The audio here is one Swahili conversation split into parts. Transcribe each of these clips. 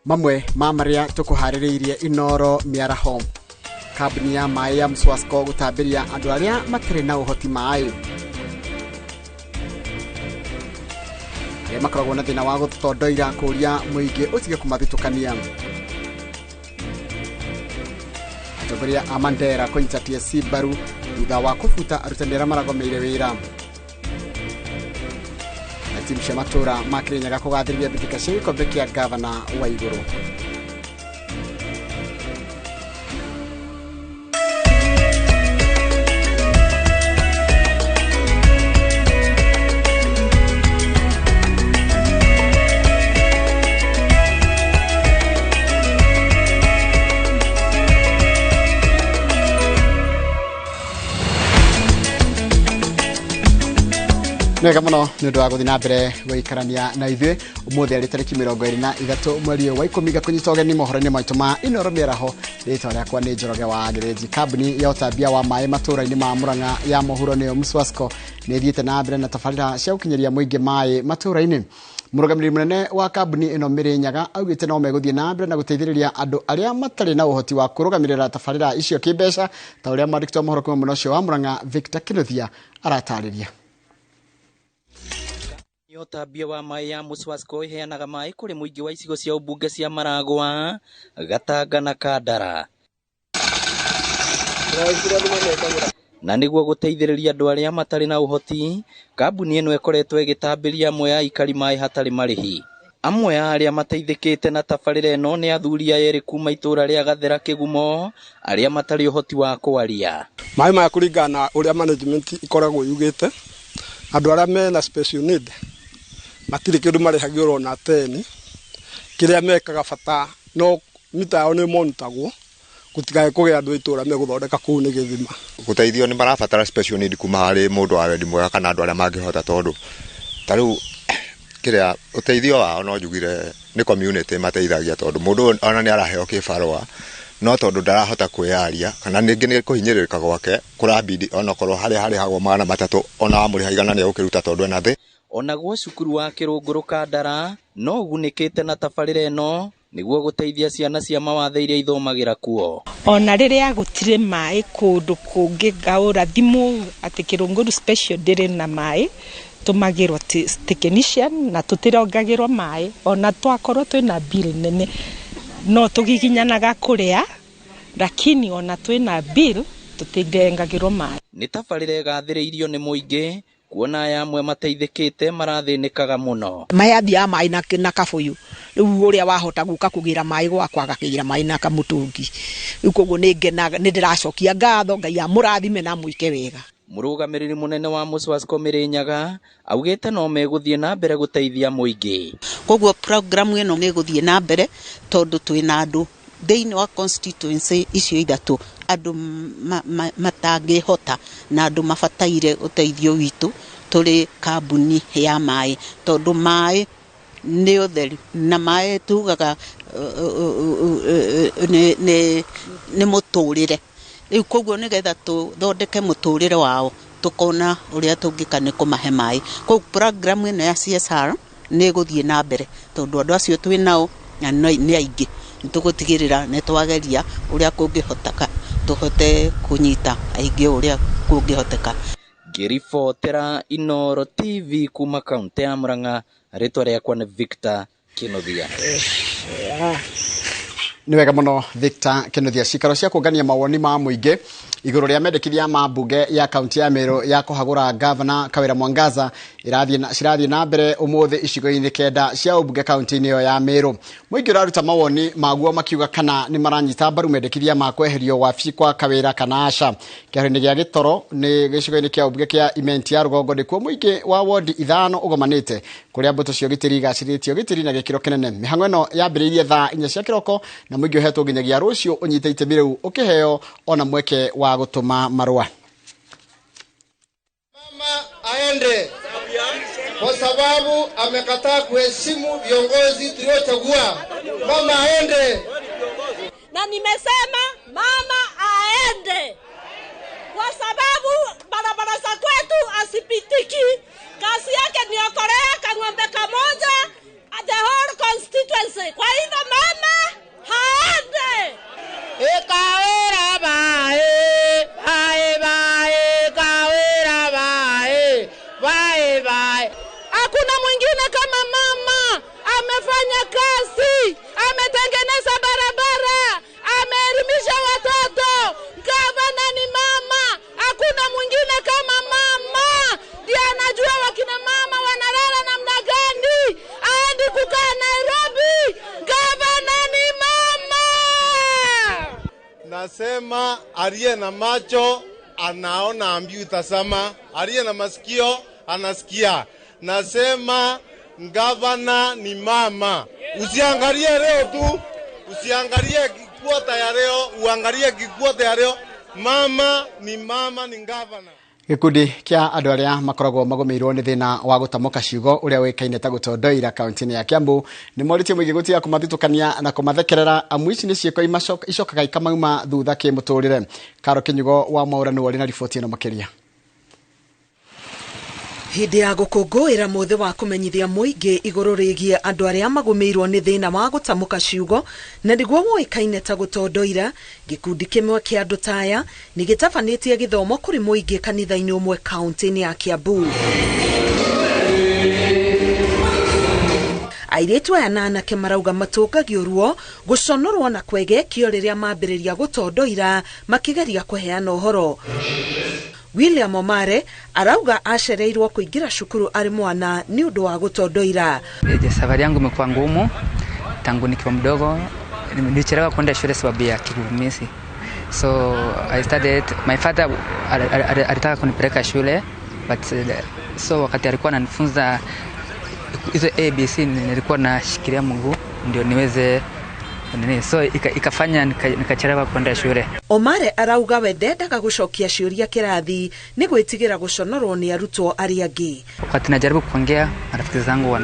mamwe mamaria tukuhaririirie inoro miaraho kabuni ya mai ya Mswasco gutabiria andu aria matari na uhoti mai makoragwo na thina wa gutondoira kuria muingi utige kumathitukania atongoria a Mandera kunyita TSC baru thutha wa kufuta arutanira maragomeire wira timu cia matura makirinyaga kugathiriria bitika cia gikombe kia gavana wa iguru Nega muno nundu wa guthina mbere wikarania na ithuĩ umuthi ari tariki 23 mweri wa 10 kunyita ũgeni mohoro-inĩ maitũ ma inoro mĩaraho rĩtwa rĩakwa nĩ Njoroge wa Gereji. Kambuni ya ũtambia wa maĩ matũra-inĩ ma Murang'a ya mũhuro nĩyo Mswasco nĩ thiĩte na mbere na tabarĩra cia gũkinyĩria mũingĩ maĩ matũra-inĩ. Mũrũgamĩrĩri mũnene wa kambuni ĩno Mĩrĩ Nyaga augĩte no megũthiĩ na mbere na gũteithĩrĩria andũ arĩa matarĩ na ũhoti wa kũrũgamĩrĩra tabarĩra icio kĩmbeca ta ũrĩa mwandĩki wa mohoro kuma mwena ũcio wa Murang'a Victor Kĩnuthia aratarĩria. Ũtambia wa maĩ ya Mswasco iheanaga maĩ kũrĩ mũingĩ wa icigo cia ũmbunge cia Maragwa, Gatanga na Kandara. Na nĩguo gũteithĩrĩria andũ arĩa matarĩ na ũhoti, kambuni ĩno ĩkoretwo ĩgĩtambĩria amwe ya ikari maĩ hatarĩ marĩhi. Amwe ya arĩa mateithĩkĩte na tabarĩra ĩno nĩ athuri erĩ kuma itũra rĩa Gathera Kĩgumo arĩa matarĩ ũhoti wa kwaria. Maĩ maya kũringana na ũrĩa management ikoragwo yugĩte, andũ arĩa mena special need matirĩ kĩndũ marĩhagio rona 10 kĩrĩa mekaga bata no mita yao nĩ monitagwo gũtigae kũgĩa andũ itũra megũthondeka kũu nĩ gĩthima. Gũteithio nĩ marabatara special need kuma harĩ mũndũ wa wendi mwega kana andũ arĩa mangĩhota tondũ tarĩu kĩrĩa ũteithio wao no njugire nĩ community mateithagia tondũ mũndũ ona nĩ araheo kĩbarũa no tondũ ndarahota kwĩyaria kana ningĩ nĩ kũhinyĩrĩrĩka gwake kũrabidi ona korwo harĩ hagwo magana matatũ ona amũrĩha igana nĩ ũkĩruta tondũ ena thĩ. Onaguo cukuru wa Kĩrũngũrũ Kandara no ũgunĩkĩte na tabarĩra ĩno nĩguo gũteithia ciana cia mawathe iria ithomagĩra kuo. Ona rĩrĩa gũtirĩ maĩ kũndũ kũngĩ ngaũra thimũ atĩ Kĩrũngũrũ special ndĩrĩ na maĩ tumagĩrwo technician na tũtirongagĩrwo maĩ ona twakorwo twĩna bill nene no tũgiginyanaga kũrĩa lakini ona twĩna bill tũtirengagĩrwo maĩ. Nĩ tabarĩra ĩgathĩrĩirio nĩ mũingĩ kuona aya amwe mateithĩkĩte marathĩnĩkaga mũno. Mayathia maĩ na kabũyũ rĩu ũrĩa wahota gũka kũgĩra maĩ gwakwa agakĩgĩra maĩ na kamũtũngi rĩu koguo nĩ ndĩracokia ngatho Ngai amũrathime na mwĩke wega. Mũrũgamĩrĩri mũnene wa Mswasco Mĩrĩ Nyaga augĩte no megũthiĩ na mbere gũteithia mũingĩ. Koguo program ĩno nĩ gũthiĩ na mbere tondũ twĩna andũ thĩinĩ wa constituency icio ithatũ andũ matangĩhota na andũ mabataire ũteithio witũ tũrĩ kambuni ya maĩ tondũ maĩ nĩ ũtheri na maĩ tugaga nĩ mũtũrĩre. Rĩu koguo nĩgetha tũthondeke mũtũrĩre wao tũkona ũrĩa tũngĩka nĩ kũmahe maĩ. Koguo program ĩno ya CSR nĩ gũthiĩ na mbere tondũ andũ acio twĩnao nĩ aingĩ nĩtũgũtigĩrĩra nĩtwageria ũrĩa kũngĩhoteka tũhote kũnyita aingĩ ũrĩa kũngĩhoteka. Ngĩribotera Inoro TV kuma kaunti ya Murang'a, rĩtwa rĩakwa nĩ Victor Kĩnuthia. Nĩ wega mũno Victor Kĩnuthia. Cikaro cia kũngania mawoni ma mũingĩ igũrũ rĩa mendekithia ma mbunge ya kaunti ya Meru ya kũhagũra gavana Kawira Mwangaza cirathiĩ na mbere ũmũthĩ icigo-inĩ kenda cia ũmbunge kaunti-inĩ ĩyo ya Meru. Mũingĩ ũraruta mawoni maguo makiuga kana nĩ maranyita mbaru mendekithia ma kweherio wabici kwa Kawira kana aca. Kĩharo-inĩ gĩa Gĩtoro nĩ gĩcigo-inĩ kĩa ũmbunge kĩa Imenti ya Rũgongo nĩkuo mũingĩ wa wodi 5 ũgomanĩte kũrĩa mbũtũ cia ũgitĩri igacĩrĩtio ũgitĩri na gĩkĩro kĩnene. Mĩhang'o ĩno yambĩrĩirie thaa 4 cia kĩroko na mũingĩ ũhetwo nginyagia rũciũ ũnyite itemi rĩu ũkĩheo ona mweke wa gũtũma marũa. Mama aende kwa sababu amekataa kuheshimu viongozi tuliochagua. Mama aende. Na nimesema mama aende kwa sababu barabara za kwetu asipitiki. Kazi yake ni okorea kang'ombe kamoja the whole constituency. Kwa hivyo mama Nasema aliye na macho anaona ambiu tazama, aliye na masikio anasikia. Nasema gavana ni mama. Usiangalie leo tu, usiangalie kikwota ya leo, uangalie kikwota ya leo. Mama, ni gavana. Gikundi kia andu aria makoragwo magomeirwo ni thina wa gutamuka ciugo uria wikaine ta gutondoira kaunti ya Kiambu ni moritie muingi gutia kumathitukania na kumathekerera amu ici ni cieko icokaga ikamauma thutha kimuturire. Karo Kinyugo wa Mwaura ni wari na riboti ino makiria. Hindi ya gukungũĩra mũthĩ wa kũmenyithia mũingĩ igũrũ rĩgiĩ andũ arĩa magomeirwo nĩ thĩna wa gũtamuka ciugo na nĩguo mũĩkaine ta gũtondoira, gĩkundi kĩmwe kĩa andũ taya nĩ gĩtabanĩtie gĩthomo kũrĩ mũingĩ kanitha-inĩ ũmwe kaunti-inĩ ya Kiambu. Airĩtu aya na anake marauga matũngagio ruo gũconorwo na kwegekio rĩrĩa mambĩrĩria gũtondoira makĩgeria kũheana ũhoro. William Omare arauga acereirwo kuingira shukuru ari mwana ni undu wa gutondoira. Safari yangu imekuwa ngumu tangu nikiwa mdogo, nilichelewa kwenda shule sababu ya kigugumizi. So I started, my father alitaka kunipeleka shule, but so wakati alikuwa ananifunza hizo ABC nilikuwa nashikilia mguu ndio niweze so ikafanya nikachelewa kwenda shule. Omare arauga we ndendaga gucokia ciuria kirathi ni gwitigira guconorwo ni arutwo aria angi. Wakati najaribu kuongea marafiki zangu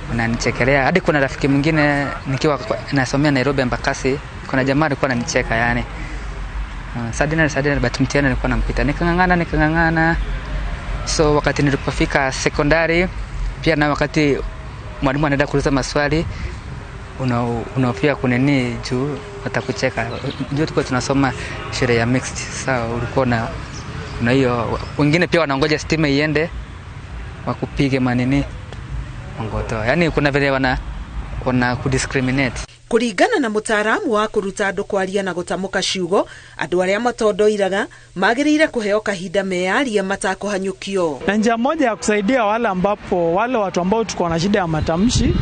wananichekelea. Hadi kuna rafiki mwingine nikiwa nasomea Nairobi Embakasi, kuna jamaa alikuwa ananicheka yani. Sadina but mtiani alikuwa anampita. Nikangangana. So wakati nilipofika sekondari pia na wakati mwalimu anaenda kuuliza maswali unaofia kuneni juu atakucheka. Ndio tulikuwa tunasoma shule ya mixed. Sawa ulikuwa na kuna hiyo wengine pia wanaongoja stima iende wakupige manini ngoto. Yaani kuna vile wana kudiscriminate. Kuringana na mutaaramu wa kuruta andu kwaria na gutamuka ciugo, andu aria matondoiraga magirire kuheo kahinda mearia matakuhanyukio. Na njia moja ya kusaidia wale watu ambao tuko na shida ya matamshi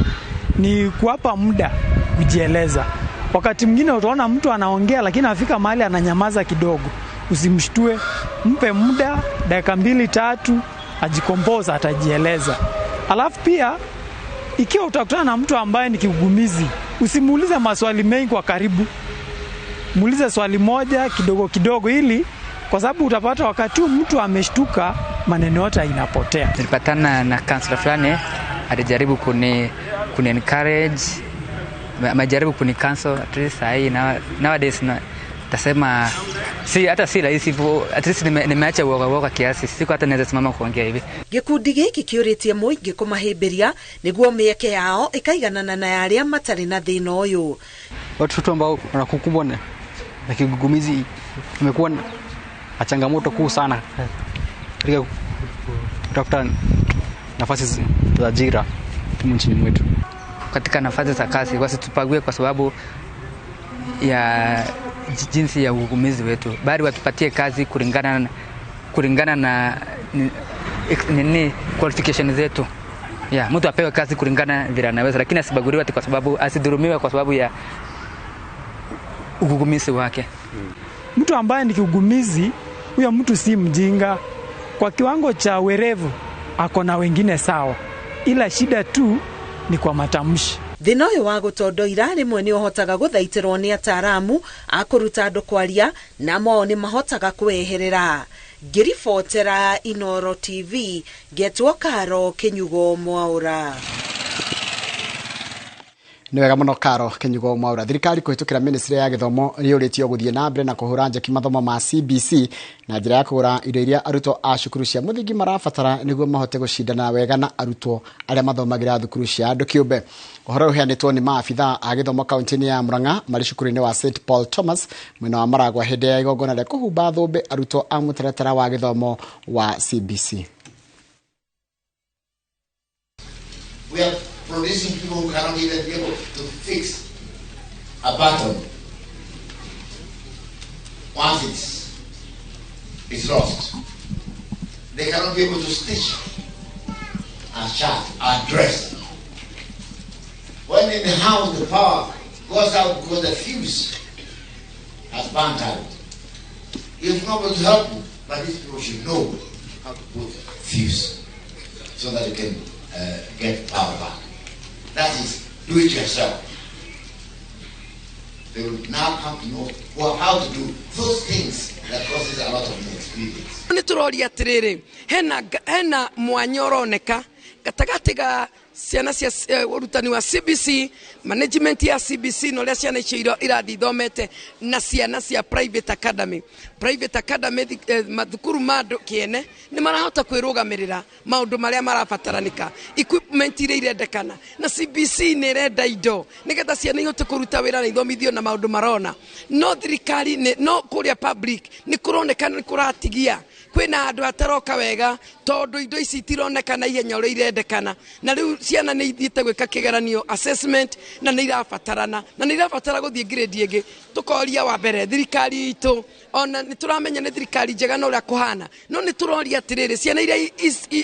ni kuwapa muda kujieleza. Wakati mwingine utaona mtu anaongea lakini afika mahali ananyamaza kidogo. Usimshtue, mpe muda dakika 2-3 ajikompoza, atajieleza. Alafu pia ikiwa utakutana na mtu ambaye ni kigugumizi, usimuulize maswali mengi kwa karibu. Muulize swali moja kidogo ili kwa sababu utapata wakati mtu ameshtuka maneno yote inapotea. Nilipatana na counselor fulani alijaribu kuni encourage, majaribu kuni cancel at least nowadays tasema hata si rahisi at least nimeacha woga kiasi, siko hata naweza simama kuongea hivi. Gikundi giki kiuritie muingi kumahimbiria niguo mieke yao ikaiganana na yaria matari na thina uyu. Watu ambao wanakukumbwa na kigugumizi imekuwa na changamoto kuu sana katika kutafuta nafasi za ajira nchini mwetu. Katika nafasi za kazi wasitupague kwa sababu ya jinsi ya ugugumizi wetu, bali watupatie kazi kulingana na nini qualification zetu. Mtu apewe kazi kulingana vile anaweza, lakini asibaguliwe kwa sababu asidhulumiwe kwa sababu ya ugugumizi wake. Mtu ambaye ni kigugumizi, huyo mtu si mjinga. Kwa kiwango cha werevu ako na wengine sawa, ila shida tu ni kwa matamshi. Thina uyu wa gutondoira rimwe ni uhotaga guthaitirwo ni ataaramu akuruta andu kwaria na mo ni mahotaga kweherera. Ngiribotera Inooro TV, Getwo Karo Kinyugo Mwaura. Ni wega muno Karo Kinyugo Mwaura. Thirikari kuhitukira ministry ya githomo riuritio guthie na mbere na kuhura njeki mathomo ma CBC na njira ya kugura indo iria arutwo a cukuru cia muthingi marabatara niguo mahote gucindana wega na arutwo aria mathomagira thukuru cia andu kiumbe. Uhoro uheanitwo ni maabitha a githomo kaunti-ini ya Murang'a mari cukuru-ini wa St Paul Thomas mwena wa Maragwa hindi ya igongona ria kuhumba thumbi arutwo a mutaratara wa githomo wa CBC. We are producing people who cannot even be able to fix a button once it's lost. They cannot be able to stitch a shirt, a dress. When in the house the power goes out because the fuse has has burnt out. If nobody to help you, but these people should know how to put fuse so that you can get power back. That is, do it yourself. They will now come to know how to do those things that causes a lot of experience. Nituroria tiriri hena mwanyoroneka gatagatiga ciana cia urutani wa CBC management ya CBC no ria ciana icio irathi thomete na ciana cia private academy mathukuru madu kiene ni marahota kwirugamirira maundu maria marafataranika equipment ire irendekana na CBC ni renda indo nigetha ciana ihote kuruta wira na ithomithio na maundu marona no thirikari no kuria public ni kuroneka ni kuratigia kwina andu ataroka wega tondu indo ici tironekana ihenya uria irendekana na riu ciana ni ithiite gwika kigeranio assessment na ni irafatarana na ni irafatara guthie grade ingi tukoria wa mbere thirikari itu ona ni turamenya ni thirikari njega no uria kuhana no ni turoria atiriri ciana iria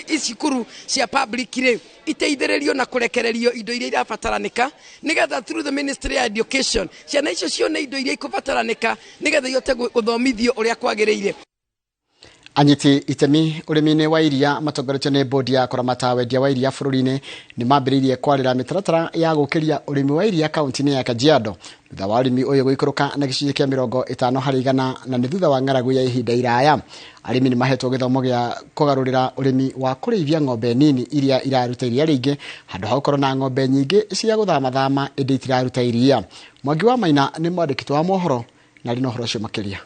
icikuru cia public ri iteithĩrĩrio na kurekererio indo iria irafataranika nigetha through the ministry of education ciana icio cione indo iria ikubataranĩka nigetha ihote guthomithio uria kwagĩrĩire. Anyiti itemi urimi-inĩ wa iria matongoretio nĩ bodi ya kũramata wendia wa iria bũrũri-inĩ nĩ mambĩrĩirie kwarĩra mĩtaratara ya gũkĩria ũrĩmi wa iria kaunti-inĩ ya Kajiado thutha wa ũrĩmi ũyũ gũikũrũka na gĩcunjĩ kĩa 50% na nĩ thutha wa ng'aragu ya ihinda iraya. Arĩmi nĩ mahetwo gĩthomo gĩa kũgarũrĩra ũrĩmi wa kũrĩithia ng'ombe nini iria iraruta iria rĩingĩ handũ ha gũkorwo na ng'ombe nyingĩ cia gũthamathama ĩndĩ itiraruta iria. Mwangi wa Maina nĩ mwandĩki wa mohoro na rĩ na ũhoro ũcio makĩria.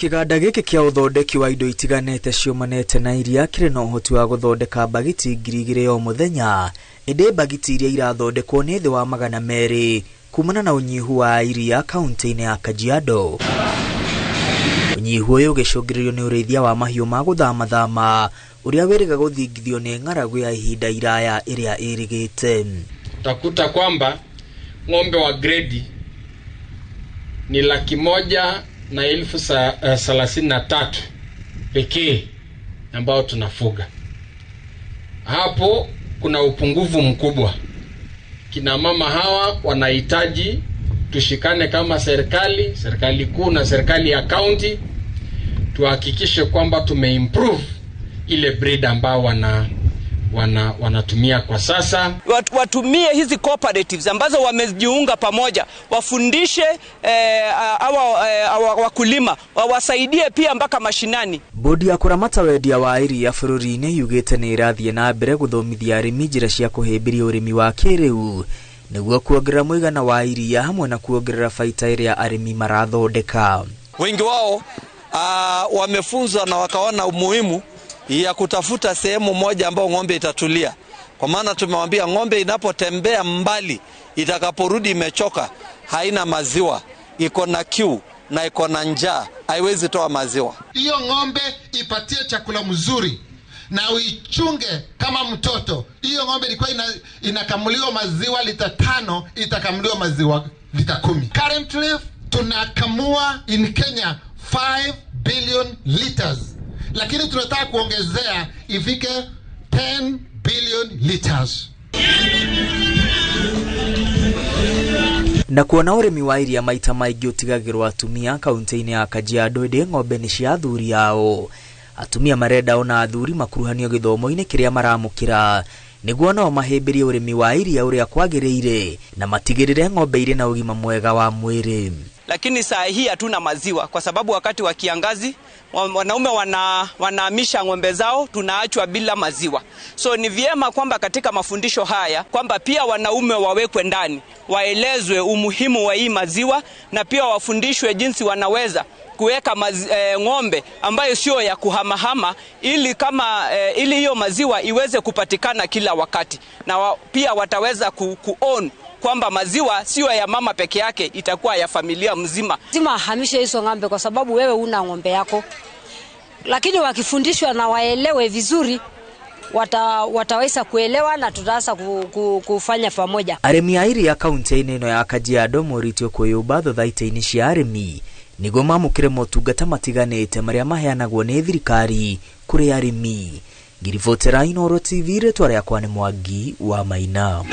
Kiganda gĩkĩ kĩa ũthondeki wa indo itiganĩte ciumanĩte na iria kĩrĩ na ũhoti wa gũthondeka bagiti 2,000 o mũthenya ĩndĩ bagiti iria irathondekwo nĩ thĩ wa 200 kumana na ũnyihu wa iria kaunti-inĩ ya Kajiado. Ũnyihu ũyũ ũgĩcũngĩrĩrio nĩ ũrĩithia wa mahiũ ma gũthamathama ũrĩa wĩrĩga gũthingithio nĩ ng'aragu ya ihinda iraya ĩrĩa ĩrĩgĩte. Utakuta kwamba ng'ombe wa gredi ni 133,000 pekee ambao tunafuga. Hapo kuna upungufu mkubwa. Kina mama hawa wanahitaji tushikane kama serikali kuu na serikali ya county tuhakikishe kwamba tumeimprove ile breed ambao wanatumia kwa sasa. Watumie hizi cooperatives ambazo wamejiunga pamoja, wafundishe wakulima, wawasaidie pia mpaka mashinani. Bodi ya kũramata wendia wa iria bũrũri-inĩ yugĩte nĩ ĩrathiĩ na mbere gũthomithia arĩmi njĩra cia kũhĩmbĩria ũrĩmi wa kĩrĩu nĩguo kuongerera mũigana wa iria hamwe na kuongerera faida ĩrĩa arĩmi marathondeka. Wengi wao wamefunzwa na wakaona umuhimu ya kutafuta sehemu moja ambao ng'ombe itatulia. Kwa maana tumewambia ng'ombe inapotembea mbali, itakaporudi imechoka, haina maziwa, iko na kiu na iko na njaa, haiwezi toa maziwa. Hiyo ng'ombe ipatie chakula mzuri na uichunge kama mtoto. Hiyo ng'ombe ilikuwa inakamuliwa maziwa lita 5, itakamuliwa maziwa lita 10. Currently tunakamua in Kenya 5 billion liters. Lakini tunataka kuongezea ifike 10 billion liters. Na kuona ũrĩmi wa iria maita maingĩ ũtigagĩrwo atumia kaunti-inĩ ya Kajiado ĩndĩ ng'ombe nĩ cia athuri ao. Atumia marenda ona athuri makuruhanio gĩthomo-inĩ kĩrĩa maramũkĩra nĩguo nao mahĩmbĩrie ũrĩmi wa iria ũrĩa kwagĩrĩire na matigĩrĩre ng'ombe irĩ na ũgima mwega wa mwĩrĩ. Lakini saa hii hatuna maziwa kwa sababu wakati wa kiangazi wanaume wanahamisha ng'ombe zao, tunaachwa bila maziwa. So ni vyema kwamba katika mafundisho haya kwamba pia wanaume wawekwe ndani, waelezwe umuhimu wa hii maziwa na pia wafundishwe jinsi wanaweza kuweka ng'ombe ambayo sio ya kuhamahama ili hiyo maziwa iweze kupatikana kila wakati, na pia wataweza kuown kwamba maziwa sio ya mama peke yake, itakuwa ya familia mzima. Lazima ahamishe hizo ng'ombe kwa sababu wewe una ng'ombe yako. Lakini wakifundishwa na waelewe vizuri, wataweza kuelewa na tutaanza kufanya pamoja. Arĩmi a iria kaunti-inĩ ĩno ya Kajiado moritio kwĩyũmba thothaitĩ-inĩ cia arĩmi nĩguo mamũkĩre motungata matiganĩte marĩa maheanagwo nĩ thirikari kũrĩ arĩmi. Ngiribotera Inooro TV, rĩtwa rĩakwa nĩ Mwangi wa Maina.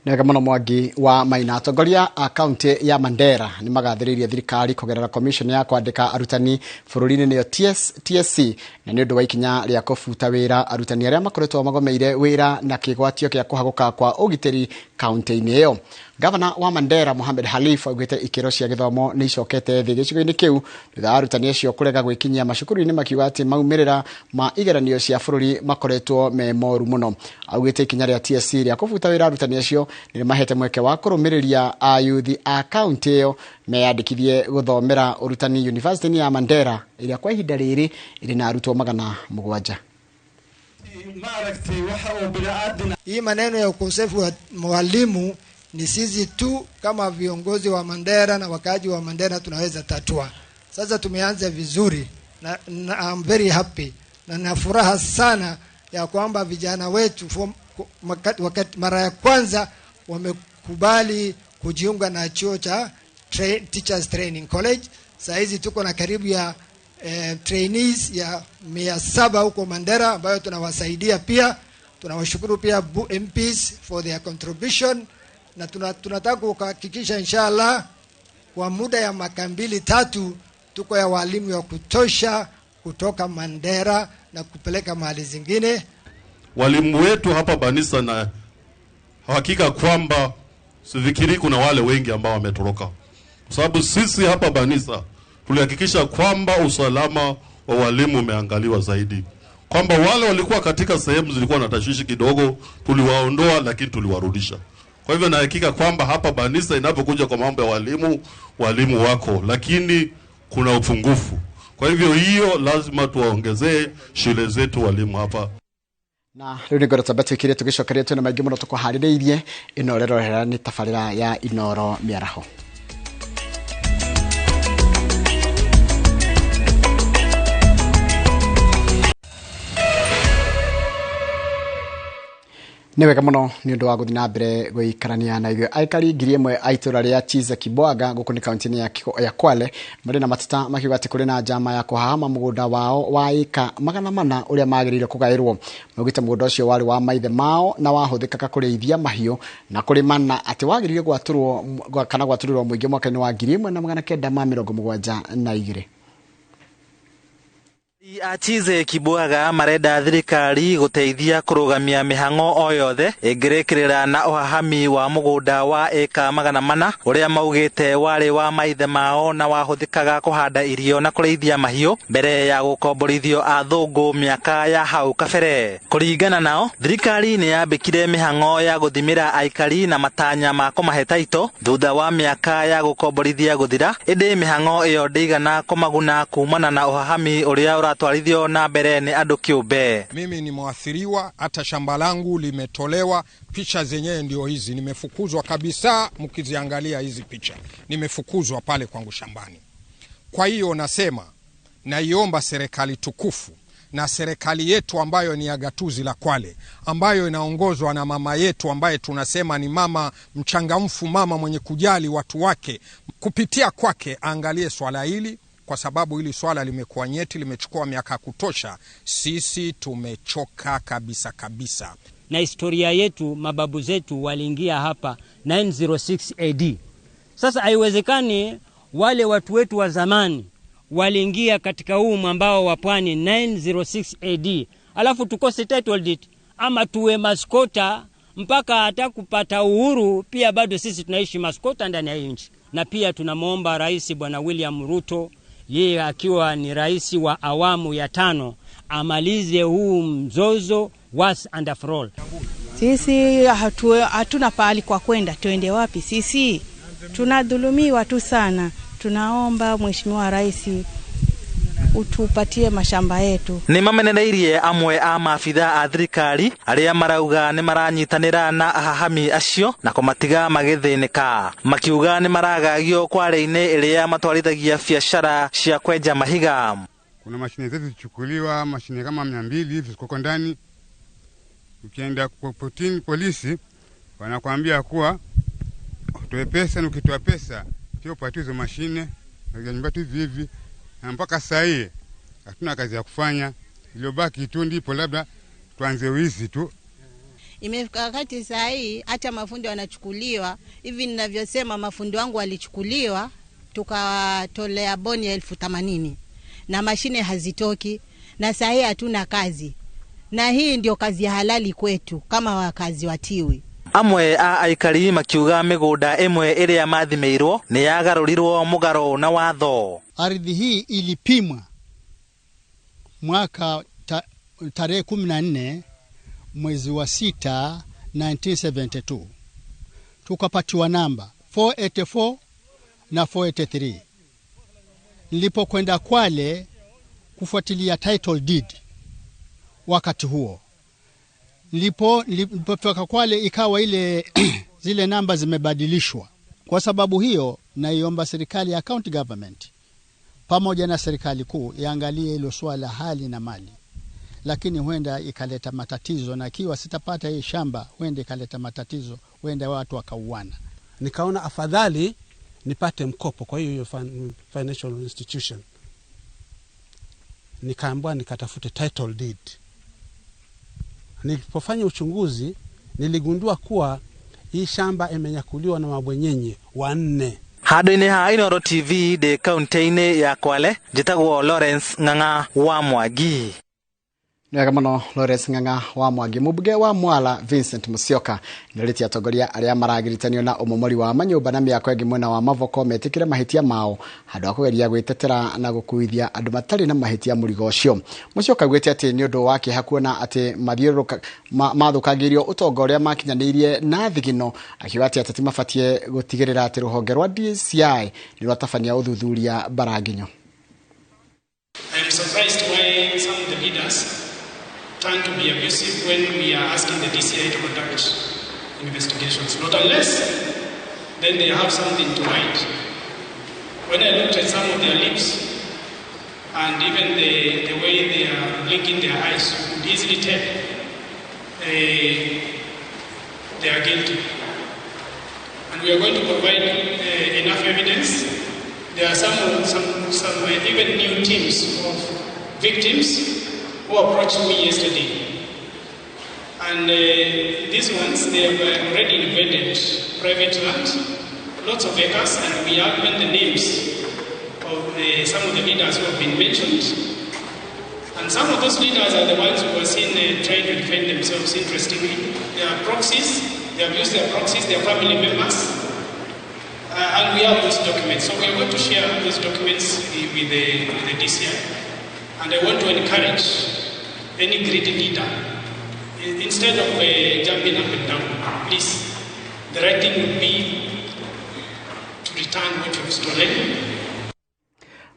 Nega muno Mwangi wa Maina. Atongoria a kaunti ya Mandera ni magathiririe thirikari kugerera commission ya kwandika arutani bururi-ini niyo TSC na ni undu wa ikinya ria kufuta wira arutani aria makoretwo magomeire wira na kigwatio kia kuhaguka kwa ugitiri kaunti-ini iyo. Gavana wa Mandera Mohamed Halif augite ikiro cia githomo ni icokete thi gicigo-ini kiu thutha arutani acio kurega gwikinyia macukuru-ini makiuga ati maumirira ma igeranio cia bururi makoretwo me moru muno. Augite ikinya ria TSC ria kufuta wira arutani acio ni mahete mweke wa kurumiriria ayuthi a kaunti iyo meyandikithie guthomera urutani University ya Mandera iria kwa ihinda riri iri na arutwo 700. Hii maneno ya ukosefu wa mwalimu ni sisi tu kama viongozi wa Mandera na wakaaji wa Mandera tunaweza tatua. Sasa tumeanza vizuri na I'm very happy na na furaha sana ya kwamba vijana wetu wakati mara ya kwanza wamekubali kujiunga na chuo cha Teachers Training College. Sasa hizi tuko na karibu ya trainees ya 700 huko Mandera ambayo tunawasaidia pia. Tunawashukuru pia MPs for their contribution na tunataka kuhakikisha inshallah kwa muda ya miaka 2-3 tuko ya walimu ya kutosha kutoka Mandera na kupeleka mahali zingine. Walimu wetu hapa Banisa na hakika kwamba sifikiri kuna wale wengi ambao wametoroka. Kwa sababu sisi hapa Banisa tulihakikisha kwamba usalama wa walimu umeangaliwa zaidi. Kwamba wale walikuwa katika sehemu zilikuwa na tashwishi kidogo tuliwaondoa lakini tuliwarudisha. Kwa hivyo na hakika kwamba hapa Banisa inapokuja kwa mambo ya walimu wako lakini kuna upungufu. Kwa hivyo hiyo lazima tuwaongezee shule zetu walimu hapa. Na riu ni ngorota batikire tugicokeria tuna maingi muno tukuhaririirie ino rero ni tafarira ya Inoro Miaraho. Niwega muno ni undu wa guthi na mbere guikarania na ithio aikari ngiri imwe aitura ria Chiza Kibwaga guku ni kaunti ya Kwale mari na matata makiuga ati kuri na njama ya kuhama mugunda wao wa eka 400 uria magirire kugairwo. Maugite mugunda ucio wari wa maithe mao na wahuthikaga kurithia mahiu na kurimana ati wagirire gwaturwo kana gwaturirwo muingi mwaka-ini wa 1972. Chiza Kibwaga marenda thirikari guteithia kurugamia mihango o yothe ingirekerera na uhahami wa mugunda wa eka 400 uria maugite wari wa maithe mao na wahuthikaga kuhanda irio na kureithia mahiu mbere ya gukomborithio athungu miaka ya hau kabere. Kuringana nao thirikari ni yambikire mihango ya guthimira aikari na matanya ma kumahe taito thutha wa miaka ya gukomborithia guthira indi mihango iyo ndigana kumaguna kumana na uhahami uria twarithio na mbere ni andu kiumbe. Mimi ni mwathiriwa, hata shamba langu limetolewa, picha zenyewe ndio hizi, nimefukuzwa kabisa. Mkiziangalia hizi picha nimefukuzwa pale kwangu shambani. Kwa hiyo nasema naiomba serikali tukufu na serikali yetu ambayo ni ya gatuzi la Kwale ambayo inaongozwa na mama yetu ambaye tunasema ni mama mchangamfu, mama mwenye kujali watu wake, kupitia kwake angalie swala hili kwa sababu hili swala limekuwa nyeti, limechukua miaka kutosha. Sisi tumechoka kabisa. Na historia yetu, mababu zetu waliingia hapa 906 AD. Sasa haiwezekani wale watu wetu wa zamani waliingia katika huu mwambao wa pwani 906 AD alafu tukose title deed ama tuwe maskota mpaka hata kupata uhuru. Pia bado sisi tunaishi maskota ndani ya nchi. Na pia tunamuomba Rais Bwana William Ruto, yeye akiwa ni rais wa awamu ya 5, amalize huu mzozo once and for all. Sisi hatuna pahali kwa kwenda, tuende wapi? Sisi tunadhulumiwa tu sana. Tunaomba Mheshimiwa Rais utupatie mashamba yetu. Ni mamenereirie amwe a maafitha a thirikari aria marauga ni maranyitanira na ahahami acio na kumatiga magithinika, makiuga ni maragagio Kwale-ini iria matwarithagia biashara cia kwenja mahiga. Kuna mashine zetu zichukuliwa, mashine kama 200 hivi ziko ndani. Ukienda kwa polisi wanakuambia kuwa utoe pesa, na ukitoa pesa pia upate hizo mashine na nyumba hivi. Na mpaka sasa hii hatuna kazi ya kufanya, iliyobaki tu ndipo labda tuanze wizi tu. Imefika wakati saa hii hata mafundi wanachukuliwa. Hivi ninavyosema mafundi wangu walichukuliwa tukawatolea boni ya 80,000 na mashine hazitoki na saa hii hatuna kazi. Na hii ndio kazi ya halali kwetu kama wakazi wa Tiwi. Amwe a aikari makiuga migunda imwe iria mathimirwo ni yagarurirwo mugaro na watho. Ardhi hii ilipimwa mwaka tarehe 14 mwezi wa 6 1972. Tukapatiwa namba 484 na 483. Nilipokwenda Kwale kufuatilia title deed wakati huo, nilipofika Kwale ikawa ile zile namba zimebadilishwa. Kwa sababu hiyo naiomba serikali ya county government pamoja na serikali kuu iangalie hilo swala hali na mali, lakini huenda ikaleta matatizo, na kiwa sitapata hii shamba huenda ikaleta matatizo, huenda watu wakauana. Nikaona afadhali nipate mkopo kwa hiyo financial institution. Nikaambiwa nikatafute title deed. Nilipofanya uchunguzi niligundua kuwa hii shamba imenyakuliwa na mabwenyenye 4. Hado-ini ha Inooro TV de kaunti-ini ya Kwale, njitagwo Lawrence Ng'ang'a wa Mwangi. Nega muno Lawrence Ng'ang'a wa Mwangi. Mumbunge wa Mwala Vincent Musyoka nĩrĩtie atongoria arĩa maragiritanio na ũmomori wa manyũmba na mĩako ĩngĩ mwena wa Mavoko metikire mahitia mao handũ ha kũgeria gwĩtetera na gũkuithia andũ matarĩ na mahitia mũrigo ũcio. Musyoka augĩte atĩ nĩ ũndũ wa kĩeha kuona atĩ mathũkagĩrio ũtonga ũrĩa makinyanĩirie na thigino, akiuga atĩ ateti mabatie gũtigĩrĩra atĩ rũhonge rwa DCI nĩ rwatabania ũthuthuria Baranginyo. I am surprised why some of the leaders turn to be abusive when we are asking the DCI to conduct investigations. Not unless then they have something to hide. When I looked at some of their lips and even the way they are blinking their eyes, you could easily tell they are guilty. And we are going to provide enough evidence. There are some even new teams of victims who approached me yesterday. And these ones, they have already invaded private land, lots of acres, and we have even the names of some of the leaders who have been mentioned. And some of those leaders are the ones who are seen trying to defend themselves interestingly. They are proxies, they have used their proxies, their family members, and we have those documents. So we are going to share those documents with the DCI. And I want to encourage any greedy leader, instead of jumping up and down, please, the right thing would be to return what you have stolen.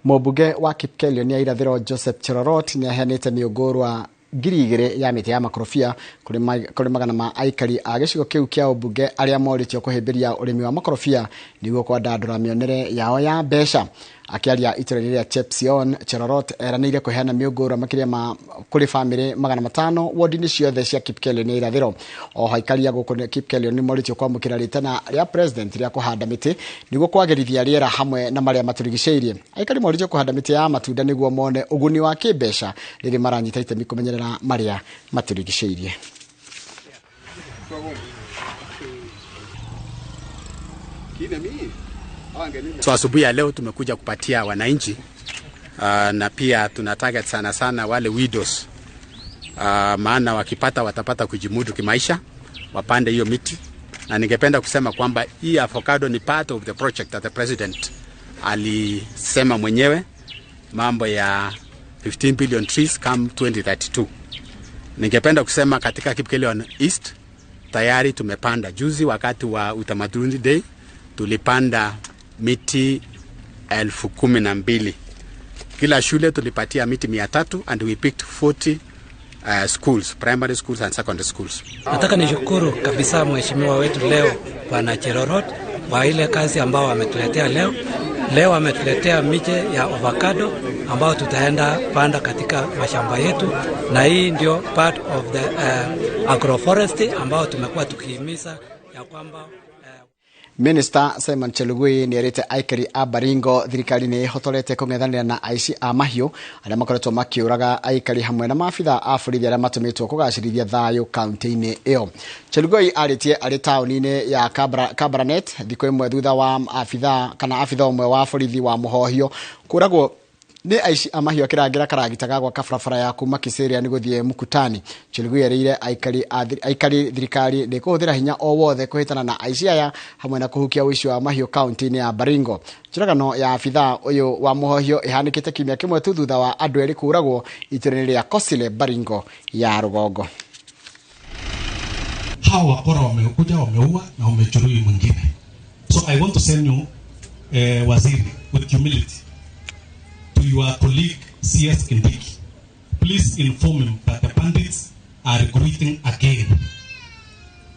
Mũmbunge wa Kipkelio nĩ irathĩro Joseph Cherorot nĩ aheanĩte mĩũngũrwa 2,000 ya mĩtĩ ya makorobia kũrĩ magana ma aikari a gĩcigo kĩu kĩa ũmbunge arĩa moritio kũhĩmbĩria ũrĩmi wa makorobia nĩguo kwandandũra mĩonere yao ya mbeca. Akiaria itũra-inĩ rĩa Chepsion, Cherorot eranĩire kũheana mĩũngũrwa makĩria ma kũrĩ bamĩrĩ 500 wodi-inĩ ciothe cia Kipkelio nĩ irathĩro. Oho aikari a gũkũ Kipkelio nĩ moritio kwamũkĩra rĩtana rĩa president rĩa kũhanda mĩtĩ nĩguo kwagĩrithia rĩera hamwe na marĩa matũrigicĩirie. Aikari moritio kũhanda mĩtĩ ya matunda nĩguo mone ũguni wa kĩmbeca rĩrĩa maranyita itemi kũmenyerera marĩa matũrigicĩirie. So asubuhi ya leo tumekuja kupatia wananchi na pia tuna target sana wale widows, maana wakipata watapata kujimudu kimaisha, wapande hiyo miti. Na ningependa kusema kwamba hii avocado ni part of the project that the president alisema mwenyewe, mambo ya 15 billion trees come 2032. Ningependa kusema katika Kipkelio East tayari tumepanda. Juzi wakati wa utamaduni day tulipanda miti 12,000. Kila shule tulipatia miti 300 and we picked 40 schools, primary schools and secondary schools. Nataka nishukuru kabisa mheshimiwa wetu leo Bwana Cherorot kwa ile kazi ambao ametuletea leo. Leo ametuletea miche ya avocado ambao tutaenda panda katika mashamba yetu, na hii ndio part of the agroforestry ambao tumekuwa tukihimiza ya kwamba Minister Simon Chelugui ni erite aikari a Baringo thirikari ni hotorete kung'ethanira na aici a mahiũ arĩa makoretwo makiũraga aikari hamwe na maabitha a borithi arĩa matũmĩtwo kũgacĩrithia thayũ kaunti-inĩ ĩyo. Chelugui arĩtie arĩ taũni-inĩ ya Kabarnet thikũ ĩmwe thutha wa afitha ũmwe wa borithi wa Mũhohio kũragwo ni aici a mahiũ akĩrangĩra karagita gwa kabarabara ya kuma Kisiria ni gũthiĩ Mukutani. Chelugui erĩire aikari thirikari nĩ kũhũthĩra hinya o wothe kũhĩtana na aici aya hamwe na kũhukia ũici wa mahiũ kaunti-inĩ ya Baringo. Njũragano ya abitha ũyũ wa Mũhohio ĩhanĩkĩte kiumia kĩmwe tu thutha wa andũ erĩ kũragwo itũũra-inĩ rĩa Kosile Baringo ya Rũgongo. Hao wakora wamekuja wameua na wamejeruhi mwingine. So I want to send you waziri with humility to your colleague CS Kindiki. Please inform him that the bandits are recruiting again.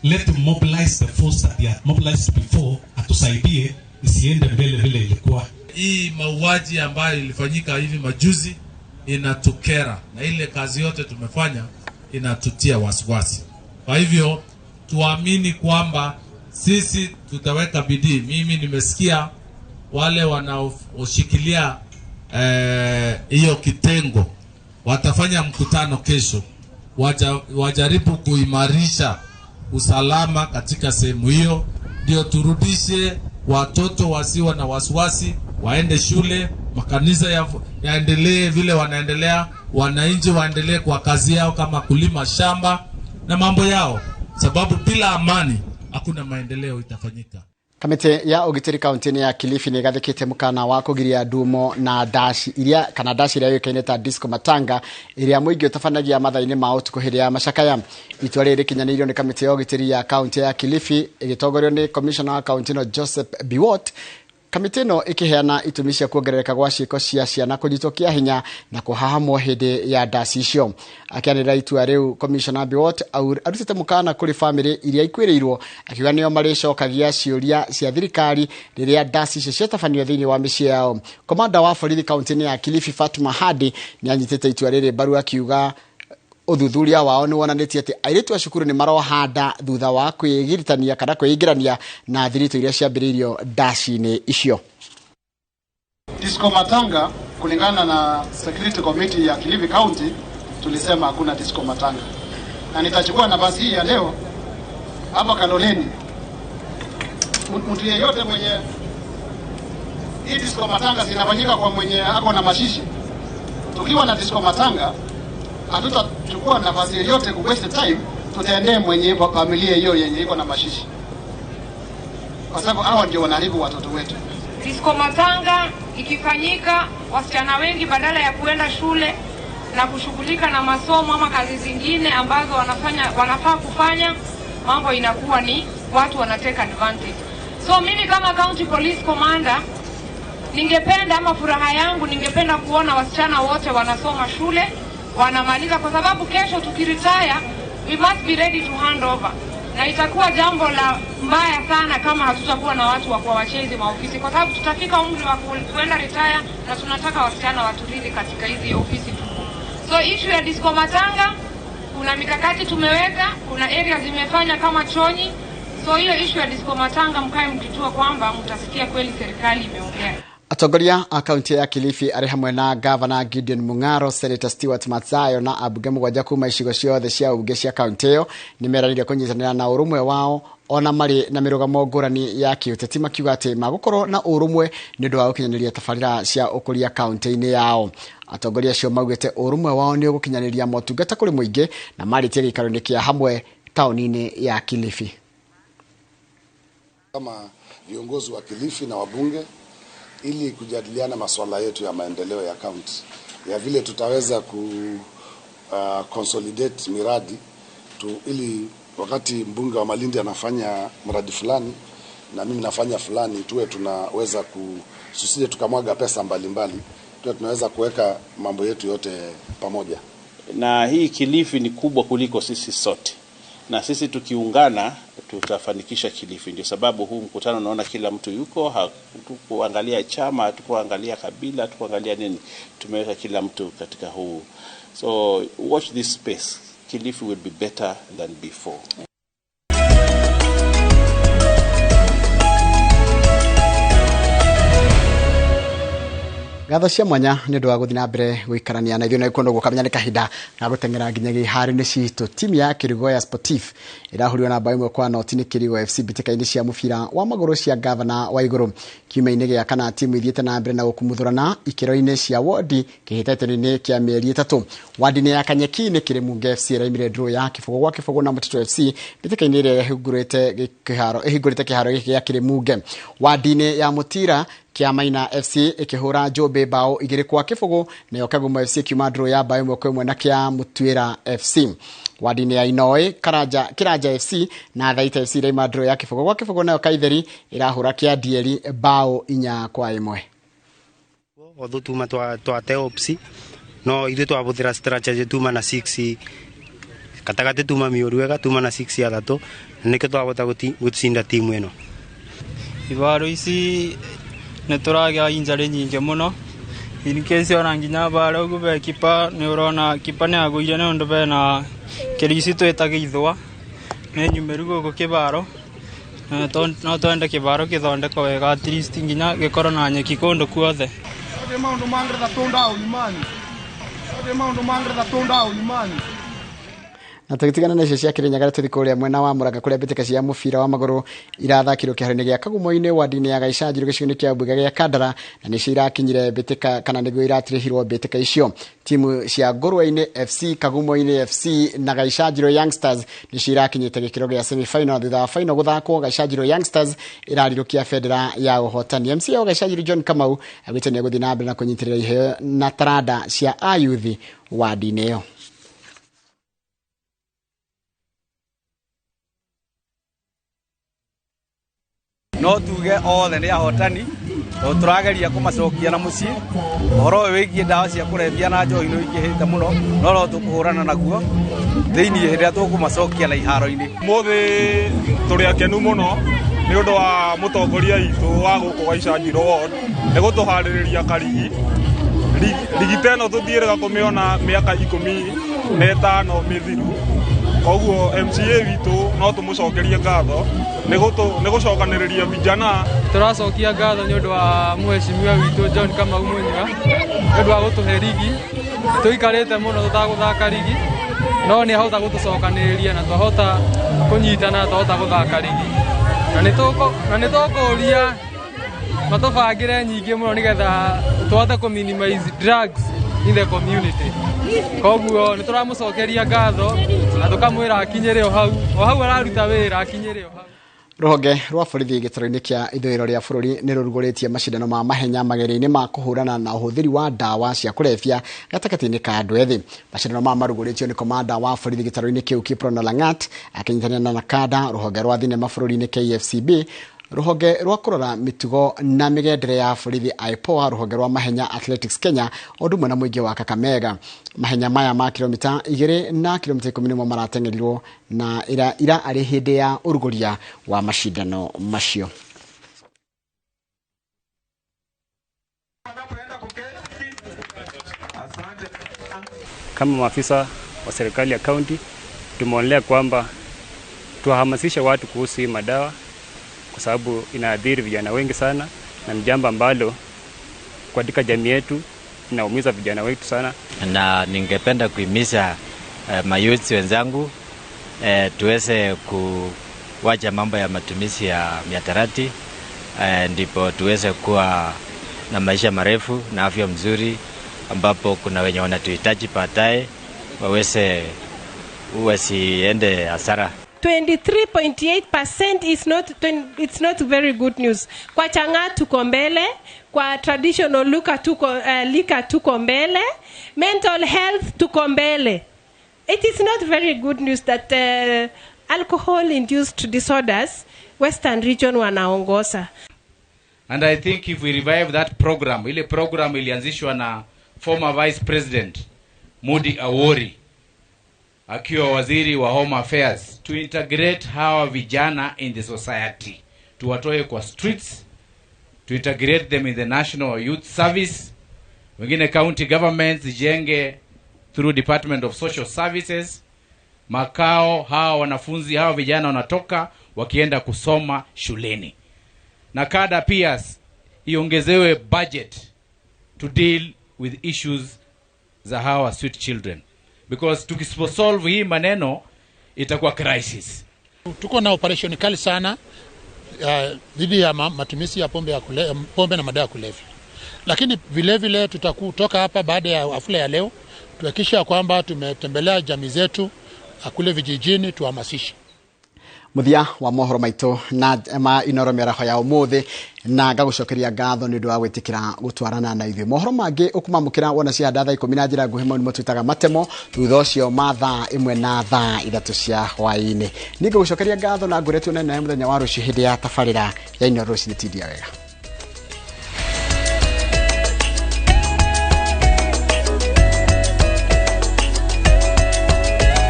Let him mobilize the force that they had mobilized before atusaidie isiende mbele vile ilikuwa. Hii mauaji ambayo ilifanyika hivi majuzi inatukera na ile kazi yote tumefanya inatutia wasiwasi. Kwa hivyo tuamini kwamba sisi tutaweka bidii. Mimi nimesikia wale wanaoshikilia hiyo kitengo watafanya mkutano kesho, wajaribu kuimarisha usalama katika sehemu hiyo, ndio turudishe watoto wasiwa na wasiwasi, waende shule, makanisa yaendelee vile wanaendelea, wananchi waendelee kwa kazi yao kama kulima shamba na mambo yao, sababu bila amani hakuna maendeleo itafanyika. Kamite ya ugitiri kaunti ya Kilifi ni gathikite mukana wa kugiria ndumo na dashi iria kana dashi iria yikaine ta disco matanga iria muingi utafanagia mathaini ma utuku hiri ya macakaya. Itua riri kinyanĩirio ni kamite ya ugitiri ya kaunti ya Kilifi igitongorio ni commissioner wa kaunti no Joseph Biwott. Kamite no ikiheana itumi cia kuongerereka gwa ciiko cia ciana kunyitũkia hinya na kuhahamwo hindi ya dashi icio. Akianĩrĩra itua riu commissioner Biwott arutĩte mukana kuri family iria ikwĩrĩirwo akiuga nĩo marĩcokagia ciũria cia thirikari rĩrĩa dashi icio ciatabanio thĩinĩ wa mĩciĩ yao. Komanda wa borithi kaunti-inĩ ya Kilifi Fatuma Hadi nĩ anyitĩte itua rĩrĩ mbaru akiuga uthuthuria wao ni wonanĩtie atĩ airĩtu a cukuru nĩ marohanda thutha wa kwĩgiritania kana kwĩingĩrania na thirito iria ciambĩrĩirio dashi-inĩ icio. Disco matanga kulingana na security committee ya Kilifi County tulisema hakuna disco matanga. Na nitachukua nafasi hii ya leo hapa Kaloleni. Mtu yeyote mwenye hii disco matanga zinafanyika kwa mwenye ako na mashishi. Tukiwa na disco matanga hatutachukua nafasi yoyote ku waste time, tutaendea mwenye familia hiyo yenye iko na mashishi. Kwa sababu hao ndio wanaharibu watoto wetu. Disco matanga ikifanyika, wasichana wengi badala ya kuenda shule na kushughulika na masomo ama kazi zingine ambazo wanafaa kufanya, mambo inakuwa ni watu wanateka advantage. So mimi kama county police commander ningependa ama furaha yangu ningependa kuona wasichana wote wanasoma shule, wanamaliza, kwa sababu kesho tukiretire we must be ready to hand over. Na itakuwa jambo la mbaya sana kama hatutakuwa na watu wa kuwachezi maofisi, kwa sababu tutafika umri wa kuenda retire na tunataka wasichana watulizi katika hizi ofisi tu. So issue ya disco matanga kuna mikakati tumeweka, kuna area zimefanya kama Chonyi. So hiyo issue ya disco matanga mkae mkijua kwamba mtasikia kweli serikali imeongea. Atongoria a kaunti ya Kilifi arĩ hamwe na Governor Gideon Mung'aro, Senator Stewart Matsayo na abunge mũgwanja kuma icigo ciothe cia ubunge cia kaunti ĩyo nĩmeranĩire kũnyitanĩra na ũrũmwe wao ona marĩ na mĩrũgamo ngũrani ya kĩũteti makiuga atĩ magũkorwo na ũrũmwe nĩ ũndũ wa gũkinyanĩria tabarĩra cia ũkũria kaunti-inĩ yao. Atongoria acio maugĩte ũrũmwe wao nĩ ũgũkinyanĩria motungata kũrĩ mũingĩ na marĩtie gĩikaro-inĩ kĩa hamwe taũni-inĩ ya Kilifi. Kama viongozi wa Kilifi na wabunge ili kujadiliana masuala yetu ya maendeleo ya county, ya vile tutaweza consolidate miradi ili wakati mbunge wa Malindi anafanya mradi fulani na mimi nafanya fulani, tuwe tunaweza susije tukamwaga pesa mbalimbali, tuwe tunaweza kuweka mambo yetu yote pamoja. Na hii Kilifi ni kubwa kuliko sisi sote, na sisi tukiungana tutafanikisha Kilifi. Ndio sababu huu mkutano naona kila mtu yuko, hatukuangalia chama, hatukuangalia kabila, hatukuangalia nini, tumeweka kila mtu katika huu. So watch this space. Kilifi will be better than before. gatho cia mwanya nĩ ũndũ wa gũthiĩ na mbere gũikarania na ithuĩ na ikondo gũkamenya nĩ kahinda na gũteng'era nginya gĩharo-inĩ citũ. Timu ya Kirigo ya Sportif ĩrahũrirwo na bao 1-0 nĩ Kirigo FC mbĩtĩka-inĩ cia mũbira wa magũrũ cia Gavana wa igũrũ. Kiumia-inĩ gĩa kana timu ithiĩte na mbere na gũkumuthũrana ikĩro-inĩ cia wodi kĩhĩtahĩtano-inĩ kĩa mĩeri 3. Wadi-inĩ ya Kanyeki nĩ Kĩrĩmunge FC ĩraimire draw ya kĩbũgũ gwa kĩbũgũ na Mũtitũ FC mbĩtĩka-inĩ ĩrĩa ĩhingũrĩte kĩharo gĩkĩ gĩa Kĩrĩmunge. Wadi-inĩ ya Mutira Kiamaina FC ikihura Jobe bao 2-0 nayo Kagumo FC kiuma draw ya bao 1-1 na Kia Mutwira FC. Wadi-inĩ ya Inoi Kiraja FC na Thaita FC iraima draw ya kĩbũgũ gwa kĩbũgũ nayo Kaitheri irahura Kia Dieri bao 4-1. Otho tuma twa Teopsi no ithu twabuthira strategy tuma na 6 katagate tuma miorwega tuma na 6 ya 3 nike twabota gutsinda timu eno. Ibaro ici neturaga injari nyingi muno in case ona nginya baro gube kipa ne urona kipa ne aguire ne ndo bena kirisi twetage ithwa ne nyumerugo go kibaro no twende kibaro kithondeka wega at least nginya gikoro na nyeki kondo kuothe maundu mangretha tonda ulimani na tugitigana na cia Kirinyaga tuthi kuria mwena wa Muranga kuria mbĩtĩka cia mũbira wa magũrũ irathakirwo kĩharo-inĩ gĩa Kagumo-inĩ wadi-inĩ ya Gaicajiro gĩcigo-inĩ kĩa Mbuga gĩa Kandara na nĩcio irakinyire mbĩtĩka kana nĩguo iratirĩhirwo mbĩtĩka icio. Timu cia Ngũrwe-inĩ FC, Kagumo-inĩ FC na Gaicajiro Youngsters nĩcio irakinyĩte gĩkĩro gĩa semi-final. Thutha wa final gũthakwo, Gaicajiro Youngsters ĩrarirũkia bendera ya ũhotani. MC wa Gaicajiro John Kamau agĩte nĩ gũthiĩ na mbere na kũnyitĩrĩra iheo na taranda cia ayuthi wadi-inĩ ĩyo. No tuge othe nĩ ahotani turageria kũmacokia na mũciĩ ũhoro wĩgiĩ ndawa cia kũrebia na njohi nĩ ingĩhĩte mũno no tũkũhũrana naguo thĩinĩ hĩndĩ tũkũmacokia na iharo-inĩ. Mũthĩ tũrĩ akenu mũno nĩ ũndũ wa mũtongoria witũ wa gũkũ Gaicajiro ward nĩ gũtũharĩrĩria karigi rigi teno tũthiĩrĩga kũmĩona mĩaka 15 mĩthiru. Koguo MCA witũ no tũmũcokerie ngatho nĩ gũcokanĩrĩria vijana. Tũracokia ngatho nĩ ũndũ wa mheshimiwa witũ John Kamau Mũnyiga nĩ ũndũ wa gũtũhe rigi. Tũikarĩte mũno tũtagũthaka rigi no nĩ ahota gũtũcokanĩrĩria na twahota kũnyitana twahota gũthaka rigi na nĩ tũkũria matũbangĩre nyingĩ mũno nĩgetha tũhote kũ-minimize drugs in the community. Koguo nĩ tũramũcokeria ngatho na tũkamwĩra akinyĩre o hau araruta wĩra akinyĩre o hau. Rũhonge rwa borithi gĩtaro-inĩ kĩa ithũĩro rĩa bũrũri nĩ rũrugũrĩtie macindano ma mahenya magerio-inĩ ma kũhũrana na ũhũthĩri wa ndawa cia kũrebia gatagatĩ-inĩ ka andũ ethĩ. Macindano ma marugũrĩtio nĩ komanda wa borithi gĩtaro-inĩ kĩu Kiprono Langat akĩnyitanĩra na kada rũhonge rwa thinema bũrũri-inĩ KFCB, rũhonge rwa kũrora mĩtugo na mĩgendere ya borithi IPOA, rũhonge rwa mahenya Athletics Kenya o ũndũ ũmwe na mũingĩ wa Kakamega. Mahenya maya ma kilomita 2 na kilomita 10 marateng'erirwo na ira arĩ hĩndĩ ya ũrugũria wa mashindano macio. Kama maafisa wa serikali ya kaunti tumeonelea kwamba tuwahamasishe watu kuhusu hii madawa kwa sababu inaadhiri vijana wengi sana na ni jambo ambalo katika jamii yetu inaumiza vijana wetu sana. Na ningependa kuhimiza mayouth wenzangu tuweze kuwacha mambo ya matumizi ya mihadarati ndipo tuweze kuwa na maisha marefu na afya mzuri ambapo kuna wenye wanatuhitaji baadaye wasiende hasara. 23.8% it's not very good news. Kwa changa tuko mbele, kwa traditional liquor tuko mbele, mental health tuko mbele. It is not very good news that alcohol induced disorders Western region wanaongoza. And I think if we revive that program, ile program ilianzishwa na former Vice President Mudi Awori akiwa waziri wa Home Affairs, to integrate hawa vijana in the society, tuwatoe kwa streets, to integrate them in the National Youth Service. Wengine county governments zijenge through Department of Social Services makao hawa wanafunzi hawa vijana wanatoka wakienda kusoma shuleni. Na kada pia iongezewe budget to deal with issues za hawa sweet children, because tukisiposolve hii maneno itakuwa crisis. Tuko na operation kali sana dhidi ya matumizi ya pombe na madawa ya kulevya. Lakini vile vile tutakutoka hapa baada ya hafla ya leo tuhakikisha kwamba tumetembelea jamii zetu kule vijijini, tuhamasishe. Muthia wa mohoro maito na inoro meraho ya umuthi na ngagucokeria ngatho ni ndu wa gwitikira gutwarana na ithuĩ. Mohoro mangi ukumamukira wona cia ndatha 10 na njira nguhĩ ni mutwitaga matemo thutha ũcio mathaa 1 na thaa 3 cia hwaĩ-inĩ. Ni ngagucokeria ngatho na nguretu nene muthenya wa rũciũ hĩndĩ ya tabarĩra ya inoro rũcinĩ tindia wega.